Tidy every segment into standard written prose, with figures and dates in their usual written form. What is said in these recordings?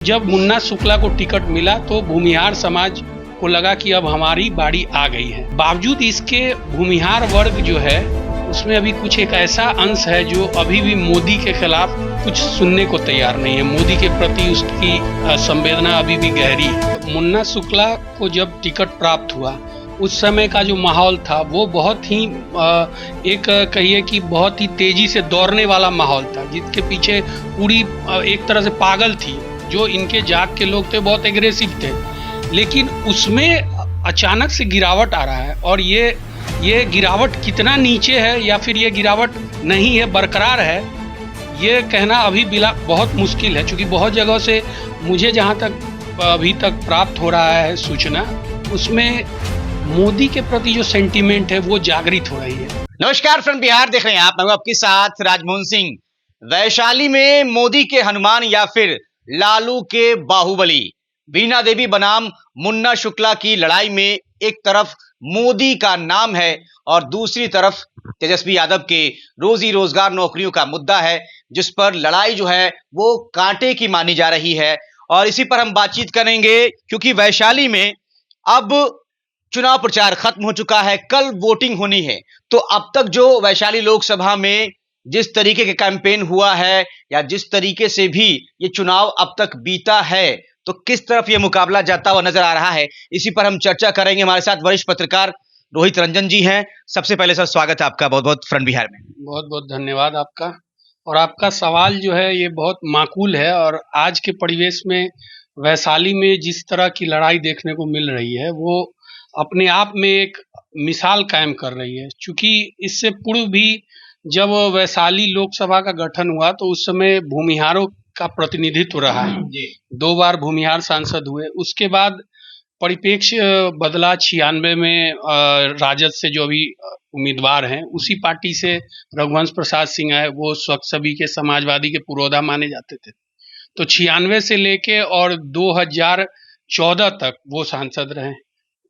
जब मुन्ना शुक्ला को टिकट मिला तो भूमिहार समाज को लगा कि अब हमारी बारी आ गई है। बावजूद इसके भूमिहार वर्ग जो है उसमें अभी कुछ एक ऐसा अंश है जो अभी भी मोदी के खिलाफ कुछ सुनने को तैयार नहीं है। मोदी के प्रति उसकी संवेदना अभी भी गहरी है। मुन्ना शुक्ला को जब टिकट प्राप्त हुआ उस समय का जो माहौल था वो बहुत ही एक कहिए कि बहुत ही तेजी से दौड़ने वाला माहौल था, जिसके पीछे पूरी एक तरह से पागल थी। जो इनके जात के लोग थे बहुत एग्रेसिव थे, लेकिन उसमें अचानक से गिरावट आ रहा है। और ये गिरावट कितना नीचे है या फिर ये गिरावट नहीं है, बरकरार है, ये कहना अभी बहुत मुश्किल है। क्योंकि बहुत जगहों से मुझे जहाँ तक अभी तक प्राप्त हो रहा है सूचना, उसमें मोदी के प्रति जो सेंटीमेंट है वो जागृत हो रही है। नमस्कार, फ्रंट बिहार देख रहे हैं आप। मैं आपके साथ राजमोहन सिंह। वैशाली में मोदी के हनुमान या फिर लालू के बाहुबली वीणा देवी बनाम मुन्ना शुक्ला की लड़ाई में एक तरफ मोदी का नाम है और दूसरी तरफ तेजस्वी यादव के रोजी रोजगार नौकरियों का मुद्दा है, जिस पर लड़ाई जो है वो कांटे की मानी जा रही है। और इसी पर हम बातचीत करेंगे, क्योंकि वैशाली में अब चुनाव प्रचार खत्म हो चुका है, कल वोटिंग होनी है। तो अब तक जो वैशाली लोकसभा में जिस तरीके के कैंपेन हुआ है या जिस तरीके से भी ये चुनाव अब तक बीता है, तो किस तरफ ये मुकाबला जाता हुआ नजर आ रहा है, इसी पर हम चर्चा करेंगे। हमारे साथ वरिष्ठ पत्रकार रोहित रंजन जी हैं। सबसे पहले सर स्वागत है आपका बहुत बहुत फ्रंट बिहार में। बहुत बहुत धन्यवाद आपका। और आपका सवाल जो है ये बहुत माकूल है। और आज के परिवेश में वैशाली में जिस तरह की लड़ाई देखने को मिल रही है वो अपने आप में एक मिसाल कायम कर रही है। चूंकि इससे पूर्व भी जब वैशाली लोकसभा का गठन हुआ तो उस समय भूमिहारों का प्रतिनिधित्व रहा है। 2 बार भूमिहार सांसद हुए। उसके बाद परिप्रेक्ष्य बदला 96 में राजद से जो अभी उम्मीदवार हैं उसी पार्टी से रघुवंश प्रसाद सिंह आए। वो स्वच्छवी के समाजवादी के पुरोधा माने जाते थे। तो 96 से लेके और 2014 तक वो सांसद रहे।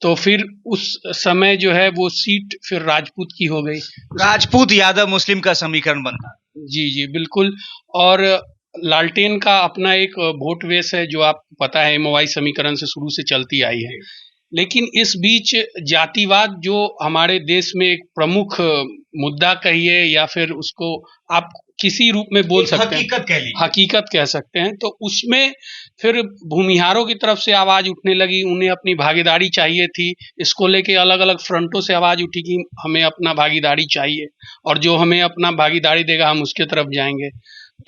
तो फिर उस समय जो है वो सीट फिर राजपूत की हो गई। राजपूत यादव मुस्लिम का समीकरण बनता। जी बिल्कुल। और लालटेन का अपना एक वोट बेस है जो आपको पता है MOI समीकरण से शुरू से चलती आई है। लेकिन इस बीच जातिवाद जो हमारे देश में एक प्रमुख मुद्दा कहिए या फिर उसको आप किसी रूप में बोल सकते हैं, हकीकत कह सकते हैं। तो उसमें फिर भूमिहारों की तरफ से आवाज उठने लगी, उन्हें अपनी भागीदारी चाहिए थी। इसको लेके अलग अलग फ्रंटों से आवाज उठी कि हमें अपना भागीदारी चाहिए और जो हमें अपना भागीदारी देगा हम उसके तरफ जाएंगे।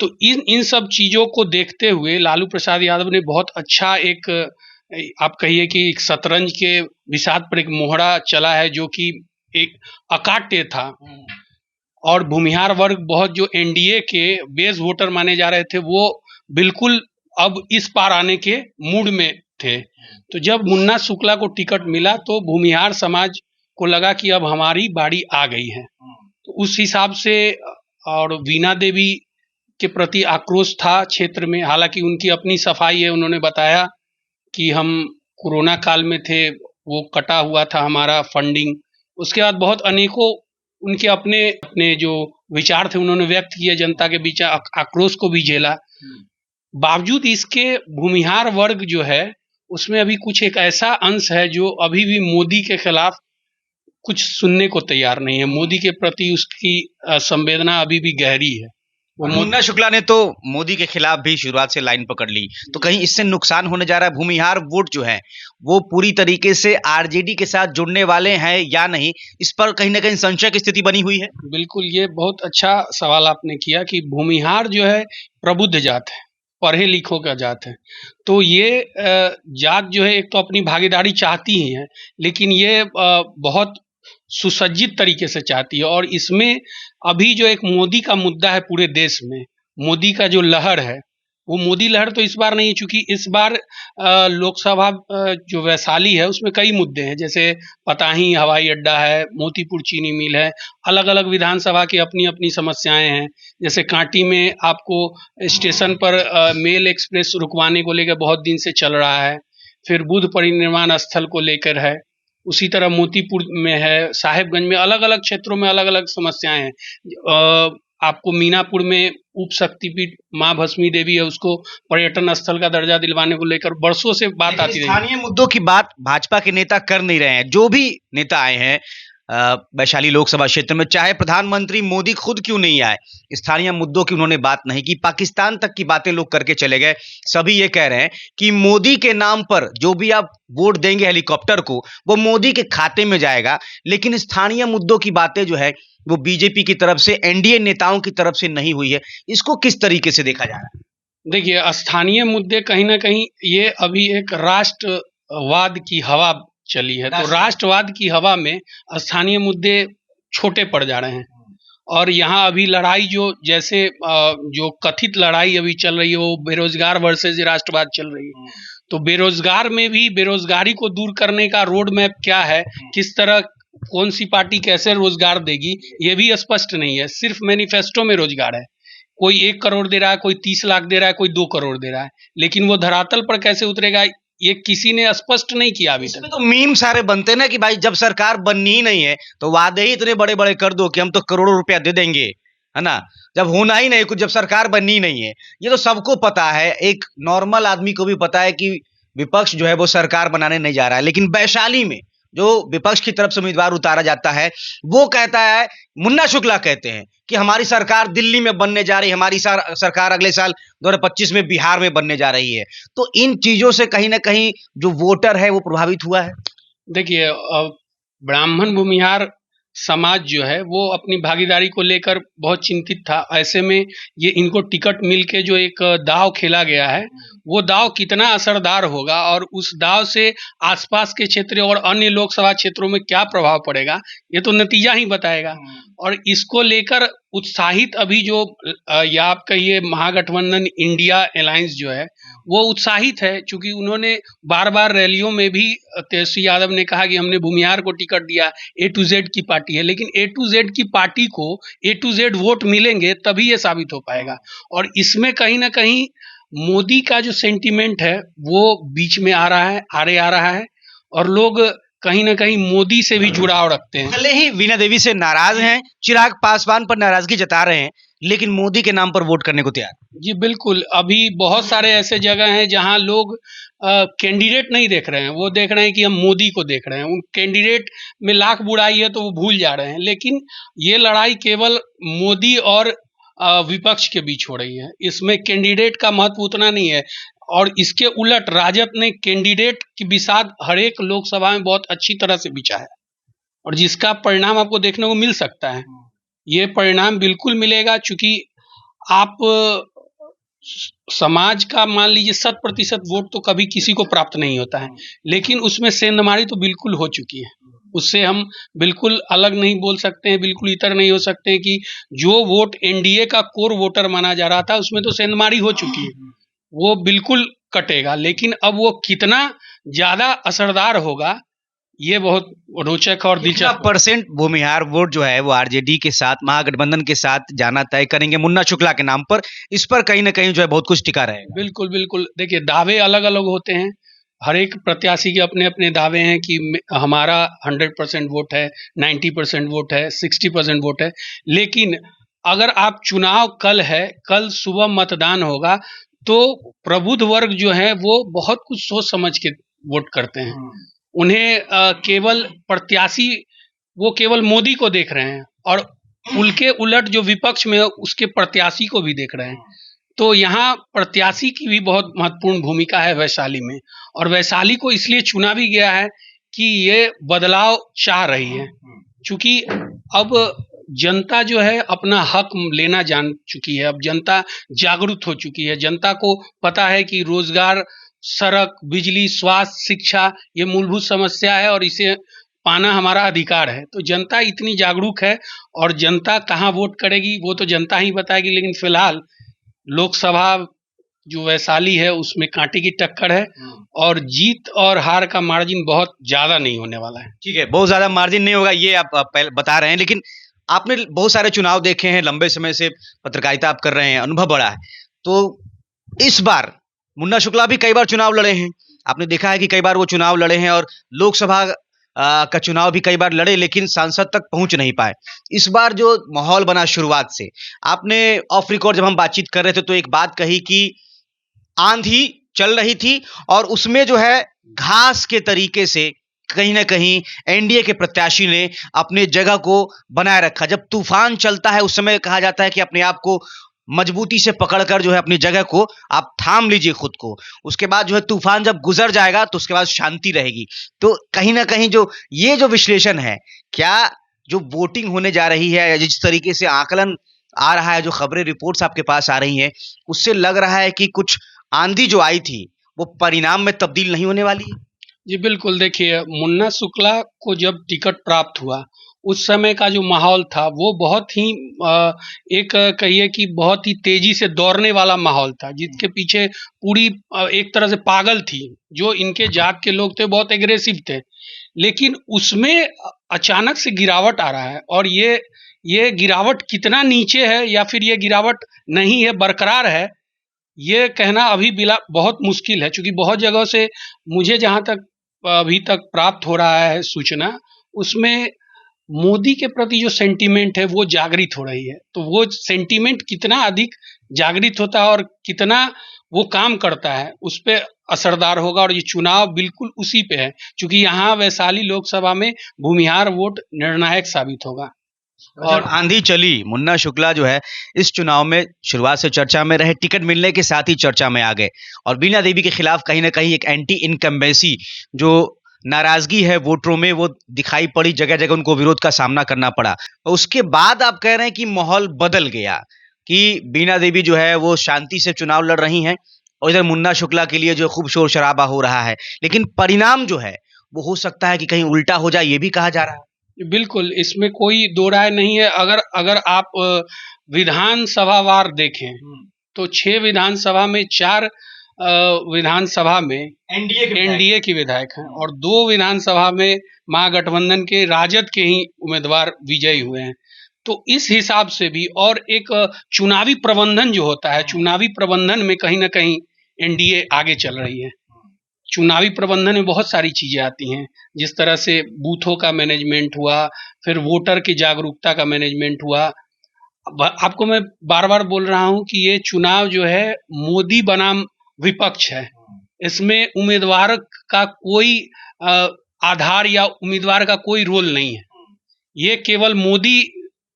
तो इन सब चीजों को देखते हुए लालू प्रसाद यादव ने बहुत अच्छा एक आप कहिए कि एक शतरंज के विषाद पर एक मोहरा चला है, जो कि एक अकाट्य था। और भूमिहार वर्ग बहुत जो NDA के बेस वोटर माने जा रहे थे वो बिल्कुल अब इस पार आने के मूड में थे। तो जब मुन्ना शुक्ला को टिकट मिला तो भूमिहार समाज को लगा कि अब हमारी बारी आ गई है। तो उस हिसाब से और वीणा देवी के प्रति आक्रोश था क्षेत्र में। हालांकि उनकी अपनी सफाई है, उन्होंने बताया कि हम कोरोना काल में थे, वो कटा हुआ था हमारा फंडिंग। उसके बाद बहुत अनेकों उनके अपने जो विचार थे उन्होंने व्यक्त किए, जनता के बीच आक्रोश को भी झेला। बावजूद इसके भूमिहार वर्ग जो है उसमें अभी कुछ एक ऐसा अंश है जो अभी भी मोदी के खिलाफ कुछ सुनने को तैयार नहीं है। मोदी के प्रति उसकी संवेदना अभी भी गहरी है। मुन्ना शुक्ला ने तो मोदी के खिलाफ भी शुरुआत से लाइन पकड़ ली, तो कहीं इससे नुकसान होने जा रहा है? भूमिहार वोट जो है वो पूरी तरीके से RJD के साथ जुड़ने वाले हैं या नहीं, इस पर कहीं ना कहीं संशय की स्थिति बनी हुई है। बिल्कुल, ये बहुत अच्छा सवाल आपने किया कि भूमिहार जो है प्रबुद्ध जात है, पढ़े लिखों का जात है। तो ये जात जो है एक तो अपनी भागीदारी चाहती ही है, लेकिन ये बहुत सुसज्जित तरीके से चाहती है। और इसमें अभी जो एक मोदी का मुद्दा है पूरे देश में, मोदी का जो लहर है वो मोदी लहर तो इस बार नहीं है। चूंकि इस बार लोकसभा जो वैशाली है उसमें कई मुद्दे हैं, जैसे पताही हवाई अड्डा है, मोतीपुर चीनी मिल है, अलग अलग विधानसभा की अपनी अपनी समस्याएं हैं। जैसे कांटी में आपको स्टेशन पर मेल एक्सप्रेस रुकवाने को लेकर बहुत दिन से चल रहा है। फिर बुद्ध परिनिर्वाण स्थल को लेकर है, उसी तरह मोतीपुर में है, साहेबगंज में, अलग अलग क्षेत्रों में अलग अलग समस्याएं हैं। आपको मीनापुर में उप शक्तिपीठ माँ भस्मी देवी है, उसको पर्यटन स्थल का दर्जा दिलवाने को लेकर वर्षों से बात लेकिन आती रही। स्थानीय मुद्दों की बात भाजपा के नेता कर नहीं रहे हैं। जो भी नेता आए हैं वैशाली लोकसभा क्षेत्र में, चाहे प्रधानमंत्री मोदी खुद क्यों नहीं आए, स्थानीय मुद्दों की उन्होंने बात नहीं की। पाकिस्तान तक की बातें लोग करके चले गए। सभी ये कह रहे हैं कि मोदी के नाम पर जो भी आप वोट देंगे हेलीकॉप्टर को, वो मोदी के खाते में जाएगा। लेकिन स्थानीय मुद्दों की बातें जो है वो बीजेपी की तरफ से, एनडीए नेताओं की तरफ से नहीं हुई है। इसको किस तरीके से देखा जा रहा है? देखिए, स्थानीय मुद्दे कहीं ना कहीं ये अभी एक राष्ट्रवाद की हवा चली है, तो राष्ट्रवाद की हवा में स्थानीय मुद्दे छोटे पड़ जा रहे हैं। और यहाँ अभी लड़ाई जैसे जो कथित लड़ाई अभी चल रही है वो बेरोजगार वर्सेस राष्ट्रवाद चल रही है। तो बेरोजगार में भी बेरोजगारी को दूर करने का रोड मैप क्या है, किस तरह कौन सी पार्टी कैसे रोजगार देगी, ये भी स्पष्ट नहीं है। सिर्फ मैनिफेस्टो में रोजगार है, कोई 1 करोड़ दे रहा है, कोई 30 लाख दे रहा है, कोई 2 करोड़ दे रहा है, लेकिन वो धरातल पर कैसे उतरेगा ये किसी ने स्पष्ट नहीं किया अभी तक। तो मीम सारे बनते ना कि भाई जब सरकार बननी ही नहीं है तो वादे ही इतने बड़े बड़े कर दो कि हम तो करोड़ों रुपया दे देंगे, है ना। जब होना ही नहीं कुछ, जब सरकार बननी ही नहीं है, ये तो सबको पता है। एक नॉर्मल आदमी को भी पता है कि विपक्ष जो है वो सरकार बनाने नहीं जा रहा है। लेकिन वैशाली में जो विपक्ष की तरफ से उम्मीदवार उतारा जाता है वो कहता है, मुन्ना शुक्ला कहते हैं कि हमारी सरकार दिल्ली में बनने जा रही है, हमारी सरकार अगले साल 2025 में बिहार में बनने जा रही है। तो इन चीजों से कहीं ना कहीं जो वोटर है वो प्रभावित हुआ है। देखिए, ब्राह्मण भूमिहार समाज जो है वो अपनी भागीदारी को लेकर बहुत चिंतित था। ऐसे में ये इनको टिकट मिल के जो एक दाव खेला गया है वो दाव कितना असरदार होगा और उस दाव से आसपास के क्षेत्र और अन्य लोकसभा क्षेत्रों में क्या प्रभाव पड़ेगा ये तो नतीजा ही बताएगा। और इसको लेकर उत्साहित अभी जो या आप कहिए महागठबंधन इंडिया अलायंस जो है वो उत्साहित है, क्योंकि उन्होंने बार बार रैलियों में भी तेजस्वी यादव ने कहा कि हमने भूमिहार को टिकट दिया, A to Z की पार्टी है। लेकिन A to Z की पार्टी को A to Z वोट मिलेंगे तभी ये साबित हो पाएगा। और इसमें कहीं ना कहीं मोदी का जो सेंटीमेंट है वो बीच में आ रहा है और लोग कहीं ना कहीं मोदी से भी जुड़ाव रखते हैं। भले ही वीणा देवी से नाराज हैं, चिराग पासवान पर नाराजगी जता रहे हैं, लेकिन मोदी के नाम पर वोट करने को तैयार। जी बिल्कुल, अभी बहुत सारे ऐसे जगह हैं जहां लोग कैंडिडेट नहीं देख रहे हैं, वो देख रहे हैं कि हम मोदी को देख रहे हैं। उन कैंडिडेट में लाख बुराई है तो वो भूल जा रहे हैं। लेकिन ये लड़ाई केवल मोदी और विपक्ष के बीच हो रही है, इसमें कैंडिडेट का महत्व उतना नहीं है। और इसके उलट राजद ने कैंडिडेट की बिसात हर एक लोकसभा में बहुत अच्छी तरह से बिछा है और जिसका परिणाम आपको देखने को मिल सकता है। ये परिणाम बिल्कुल मिलेगा, चूंकि आप समाज का मान लीजिए 100% वोट तो कभी किसी को प्राप्त नहीं होता है, लेकिन उसमें सेंधमारी तो बिल्कुल हो चुकी है। उससे हम बिल्कुल अलग नहीं बोल सकते हैं, बिल्कुल इतर नहीं हो सकते हैं कि जो वोट एनडीए का कोर वोटर माना जा रहा था उसमें तो सेंधमारी हो चुकी है, वो बिल्कुल कटेगा। लेकिन अब वो कितना ज्यादा असरदार होगा ये बहुत रोचक और दिलचस्प। परसेंट भूमिहार वोट जो है वो आरजेडी के साथ, महागठबंधन के साथ जाना तय करेंगे मुन्ना शुक्ला के नाम पर, इस पर कहीं ना कहीं जो है बहुत कुछ टिका रहेगा। बिल्कुल बिल्कुल, देखिए दावे अलग अलग होते हैं, हर एक प्रत्याशी के अपने अपने दावे हैं कि हमारा 100% वोट है, 90% वोट है, 60% वोट है। लेकिन अगर आप चुनाव कल सुबह मतदान होगा तो प्रबुद्ध वर्ग जो है वो बहुत कुछ सोच समझ के वोट करते हैं। उन्हें केवल प्रत्याशी, वो केवल मोदी को देख रहे हैं और उनके उलट जो विपक्ष में है उसके प्रत्याशी को भी देख रहे हैं। तो यहाँ प्रत्याशी की भी बहुत महत्वपूर्ण भूमिका है वैशाली में, और वैशाली को इसलिए चुना भी गया है कि ये बदलाव चाह रही है। चूंकि अब जनता जो है अपना हक लेना जान चुकी है, अब जनता जागरूक हो चुकी है, जनता को पता है कि रोजगार, सड़क, बिजली, स्वास्थ्य, शिक्षा ये मूलभूत समस्या है और इसे पाना हमारा अधिकार है। तो जनता इतनी जागरूक है और जनता कहाँ वोट करेगी वो तो जनता ही बताएगी। लेकिन फिलहाल लोकसभा जो वैशाली है उसमें कांटे की टक्कर है और जीत और हार का मार्जिन बहुत ज्यादा नहीं होने वाला है। ठीक है, बहुत ज्यादा मार्जिन नहीं होगा ये आप पहले बता रहे हैं, लेकिन आपने बहुत सारे चुनाव देखे हैं, लंबे समय से पत्रकारिता आप कर रहे हैं, अनुभव बड़ा है। तो इस बार मुन्ना शुक्ला भी कई बार चुनाव लड़े हैं, आपने देखा है कि कई बार वो चुनाव लड़े हैं और लोकसभा का चुनाव भी कई बार लड़े, लेकिन सांसद तक पहुंच नहीं पाए। इस बार जो माहौल बना शुरुआत से, आपने ऑफ रिकॉर्ड जब हम बातचीत कर रहे थे तो एक बात कही कि आंधी चल रही थी और उसमें जो है घास के तरीके से कहीं ना कहीं एनडीए के प्रत्याशी ने अपने जगह को बनाए रखा। जब तूफान चलता है उस समय कहा जाता है कि अपने आप को मजबूती से पकड़कर जो है अपनी जगह को आप थाम लीजिए खुद को। उसके बाद जो है तूफान जब गुजर जाएगा तो उसके बाद शांति रहेगी। तो कहीं ना कहीं जो ये जो विश्लेषण है, क्या जो वोटिंग होने जा रही है या जिस तरीके से आकलन आ रहा है, जो खबरें रिपोर्ट्स आपके पास आ रही हैं, उससे लग रहा है कि कुछ आंधी जो आई थी वो परिणाम में तब्दील नहीं होने वाली है? जी बिल्कुल, देखिए मुन्ना शुक्ला को जब टिकट प्राप्त हुआ उस समय का जो माहौल था वो बहुत ही एक कहिए कि बहुत ही तेजी से दौड़ने वाला माहौल था, जिसके पीछे पूरी एक तरह से पागल थी। जो इनके जात के लोग थे बहुत एग्रेसिव थे, लेकिन उसमें अचानक से गिरावट आ रहा है। और ये गिरावट कितना नीचे है या फिर ये गिरावट नहीं है, बरकरार है, ये कहना अभी बिला बहुत मुश्किल है। चूंकि बहुत जगह से मुझे जहां तक अभी तक प्राप्त हो रहा है सूचना, उसमें मोदी के प्रति जो सेंटीमेंट है वो जागृत हो रही है। तो वो सेंटीमेंट कितना अधिक जागृत होता है और कितना वो काम करता है उस पे असरदार होगा। और ये चुनाव बिल्कुल उसी पे है, क्योंकि यहाँ वैशाली लोकसभा में भूमिहार वोट निर्णायक साबित होगा। और आंधी चली, मुन्ना शुक्ला जो है इस चुनाव में शुरुआत से चर्चा में रहे, टिकट मिलने के साथ ही चर्चा में आ गए और बीना देवी के खिलाफ कहीं ना कहीं एक एंटी इनकम्बेंसी जो नाराजगी है वोटरों में वो दिखाई पड़ी, जगह जगह उनको विरोध का सामना करना पड़ा। और उसके बाद आप कह रहे हैं कि माहौल बदल गया, कि बीना देवी जो है वो शांति से चुनाव लड़ रही हैं और इधर मुन्ना शुक्ला के लिए जो खूब शोर शराबा हो रहा है, लेकिन परिणाम जो है वो हो सकता है कि कहीं उल्टा हो जाए, ये भी कहा जा रहा है। बिल्कुल, इसमें कोई दो राय नहीं है। अगर अगर आप विधानसभावार देखें तो 6 विधानसभा में 4 विधानसभा में एनडीए के विधायक हैं और 2 विधानसभा में महागठबंधन के राजद के ही उम्मीदवार विजयी हुए हैं। तो इस हिसाब से भी, और एक चुनावी प्रबंधन जो होता है, चुनावी प्रबंधन में कहीं ना कहीं एनडीए आगे चल रही है। चुनावी प्रबंधन में बहुत सारी चीजें आती हैं, जिस तरह से बूथों का मैनेजमेंट हुआ, फिर वोटर की जागरूकता का मैनेजमेंट हुआ। आपको मैं बार बार बोल रहा हूं कि ये चुनाव जो है मोदी बनाम विपक्ष है। इसमें उम्मीदवार का कोई आधार या उम्मीदवार का कोई रोल नहीं है। ये केवल मोदी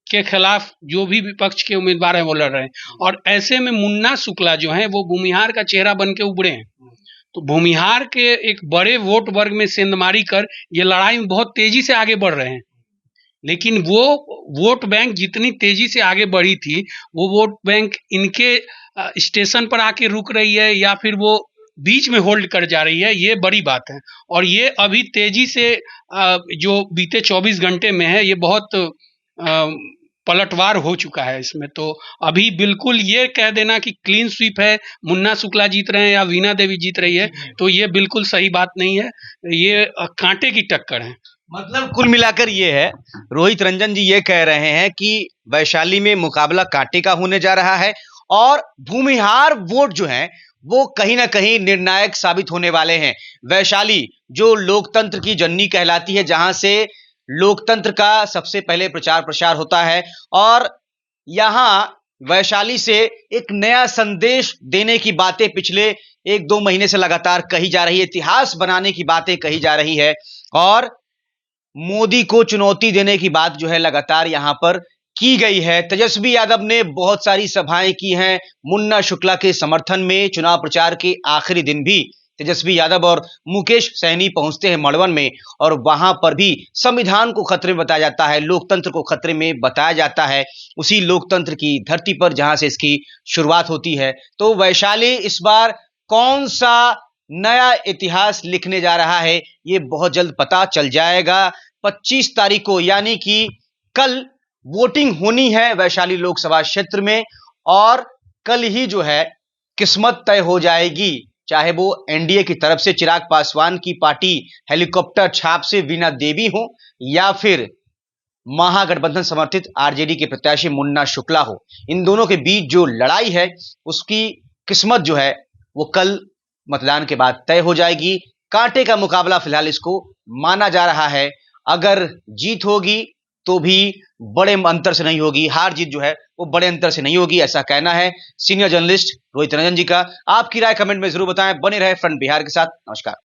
के खिलाफ जो भी विपक्ष के उम्मीदवार हैं वो लड़ रहे हैं। और ऐसे में मुन्ना शुक्ला जो है वो भूमिहार का चेहरा बन के उभरे हैं। तो भूमिहार के एक बड़े वोट वर्ग में सेंधमारी कर ये लड़ाई में बहुत तेजी से आगे बढ़ रहे हैं। लेकिन वो वोट बैंक जितनी तेजी से आगे बढ़ी थी, वो वोट बैंक इनके स्टेशन पर आके रुक रही है या फिर वो बीच में होल्ड कर जा रही है, ये बड़ी बात है। और ये अभी तेजी से जो बीते 24 घंटे में है, ये बहुत पलटवार हो चुका है इसमें। तो अभी बिल्कुल ये कह देना कि क्लीन स्वीप है, मुन्ना शुक्ला जीत रहे हैं या वीणा देवी जीत रही है, तो ये बिल्कुल सही बात नहीं है। ये कांटे की टक्कर है। मतलब कुल मिलाकर ये है, रोहित रंजन जी ये कह रहे हैं कि वैशाली में मुकाबला कांटे का होने जा रहा है और भूमिहार वोट जो है वो कहीं ना कहीं निर्णायक साबित होने वाले हैं। वैशाली जो लोकतंत्र की जननी कहलाती है, जहां से लोकतंत्र का सबसे पहले प्रचार प्रसार होता है, और यहां वैशाली से एक नया संदेश देने की बातें पिछले 1-2 महीने से लगातार कही जा रही है, इतिहास बनाने की बातें कही जा रही है और मोदी को चुनौती देने की बात जो है लगातार यहां पर की गई है। तेजस्वी यादव ने बहुत सारी सभाएं की हैं मुन्ना शुक्ला के समर्थन में। चुनाव प्रचार के आखिरी दिन भी तेजस्वी यादव और मुकेश सहनी पहुंचते हैं मड़वन में और वहां पर भी संविधान को खतरे में बताया जाता है, लोकतंत्र को खतरे में बताया जाता है, उसी लोकतंत्र की धरती पर जहां से इसकी शुरुआत होती है। तो वैशाली इस बार कौन सा नया इतिहास लिखने जा रहा है, ये बहुत जल्द पता चल जाएगा। 25 तारीख को यानी कि कल वोटिंग होनी है वैशाली लोकसभा क्षेत्र में और कल ही जो है किस्मत तय हो जाएगी, चाहे वो एनडीए की तरफ से चिराग पासवान की पार्टी हेलीकॉप्टर छाप से वीणा देवी हो या फिर महागठबंधन समर्थित आरजेडी के प्रत्याशी मुन्ना शुक्ला हो। इन दोनों के बीच जो लड़ाई है उसकी किस्मत जो है वो कल मतदान के बाद तय हो जाएगी। कांटे का मुकाबला फिलहाल इसको माना जा रहा है। अगर जीत होगी तो भी बड़े अंतर से नहीं होगी, हार जीत जो है वो बड़े अंतर से नहीं होगी, ऐसा कहना है सीनियर जर्नलिस्ट रोहित रंजन जी का। आपकी राय कमेंट में जरूर बताएं। बने रहे फ्रंट बिहार के साथ। नमस्कार।